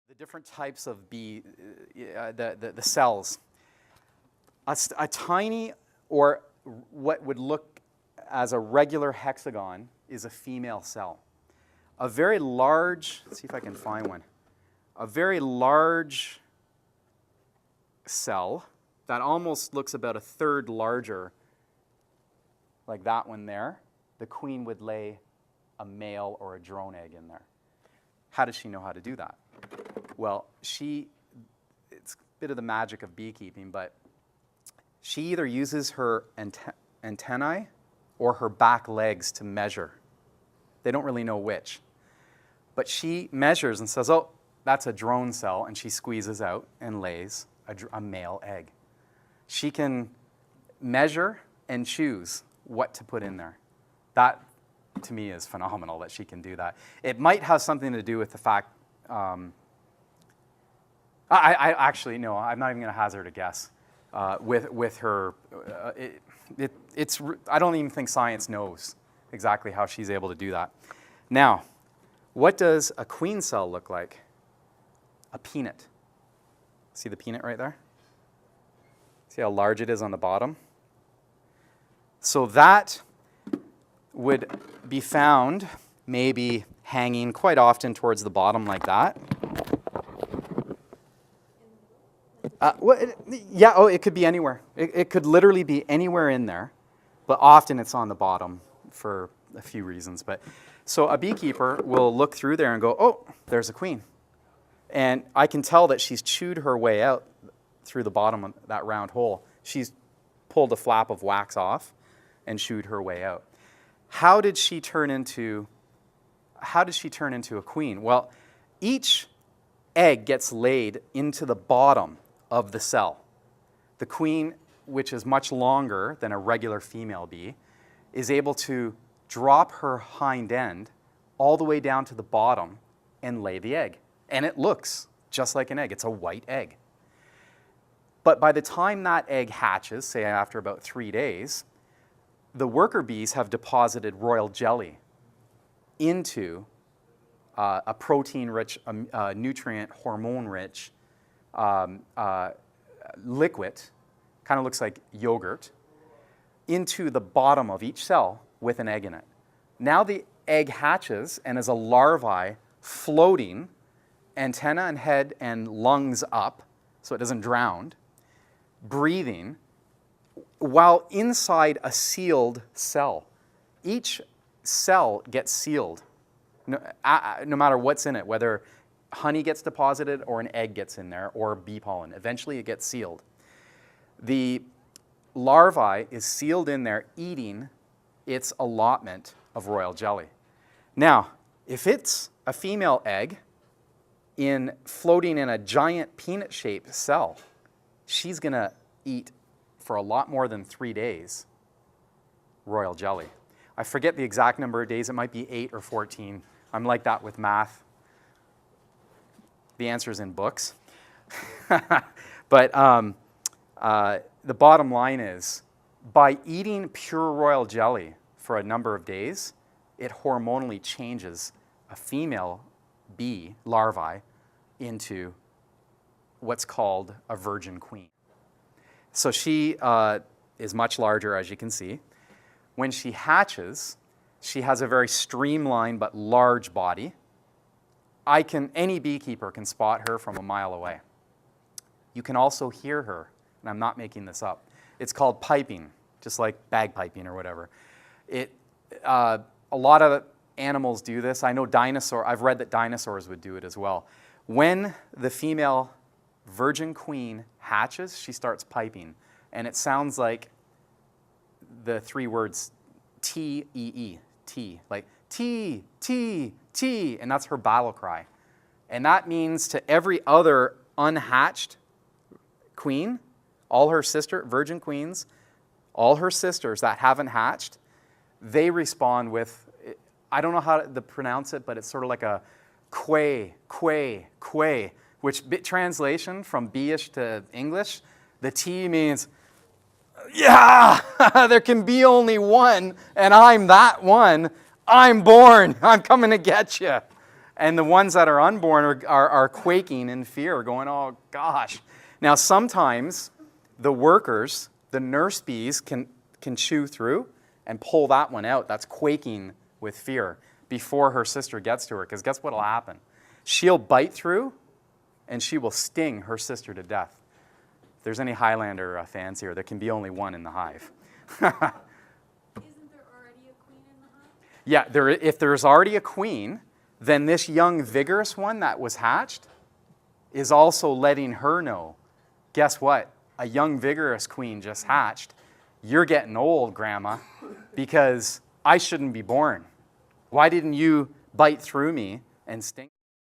The different types of bee, the cells. A tiny, or what would look as a regular hexagon, is a female cell. A very large, let's see if I can find one. A very large cell that almost looks about a third larger, like that one there, the queen would lay a male or a drone egg in there. How does she know how to do that? Well, it's a bit of the magic of beekeeping, but she either uses her antennae or her back legs to measure. They don't really know which. But she measures and says, oh, that's a drone cell, and she squeezes out and lays a male egg. She can measure and choose what to put in there. That, to me, is phenomenal that she can do that. It might have something to do with the fact, I actually, no, I'm not even going to hazard a guess with her. I don't even think science knows exactly how she's able to do that. Now, what does a queen cell look like? A peanut. See the peanut right there? See how large it is on the bottom? So that would be found maybe hanging quite often towards the bottom like that. It could be anywhere. It could literally be anywhere in there, but often it's on the bottom for a few reasons. So a beekeeper will look through there and go, oh, there's a queen. And I can tell that she's chewed her way out through the bottom of that round hole. She's pulled a flap of wax off and chewed her way out. How did she turn into a queen? Well, each egg gets laid into the bottom of the cell. The queen, which is much longer than a regular female bee, is able to drop her hind end all the way down to the bottom and lay the egg. And it looks just like an egg. It's a white egg. But by the time that egg hatches, say after about 3 days, the worker bees have deposited royal jelly into a protein-rich, nutrient, hormone-rich liquid, kind of looks like yogurt, into the bottom of each cell with an egg in it. Now the egg hatches and is a larvae floating, antenna and head and lungs up so it doesn't drown, breathing, while inside a sealed cell. Each cell gets sealed, no matter what's in it, whether honey gets deposited or an egg gets in there or bee pollen. Eventually it gets sealed. The larvae is sealed in there eating its allotment of royal jelly. Now, if it's a female egg floating in a giant peanut-shaped cell, she's going to eat for a lot more than 3 days royal jelly. I forget the exact number of days. It might be 8 or 14. I'm like that with math. The answer's in books. But the bottom line is, by eating pure royal jelly for a number of days, it hormonally changes a female bee larvae into what's called a virgin queen. So she is much larger, as you can see. When she hatches, she has a very streamlined but large body. Any beekeeper can spot her from a mile away. You can also hear her, and I'm not making this up. It's called piping, just like bagpiping or whatever. A lot of animals do this. I know I've read that dinosaurs would do it as well. When the female virgin queen hatches, she starts piping, and it sounds like the 3 words T-E-E, T, like T, T, T, and that's her battle cry. And that means to every other unhatched queen, all her virgin queens, all her sisters that haven't hatched, they respond with, I don't know how to pronounce it, but it's sort of like a quay, quay, quay, which translation from B-ish to English, the T means, yeah, there can be only one, and I'm that one. I'm born. I'm coming to get you. And the ones that are unborn are quaking in fear, going, oh gosh. Now sometimes the workers, the nurse bees, can chew through and pull that one out that's quaking with fear before her sister gets to her. Because guess what will happen? She'll bite through and she will sting her sister to death. If there's any Highlander fans here, there can be only one in the hive. Isn't there already a queen in the hive? Yeah, if there's already a queen, then this young vigorous one that was hatched is also letting her know, guess what? A young vigorous queen just hatched. You're getting old, Grandma, because I shouldn't be born. Why didn't you bite through me and sting?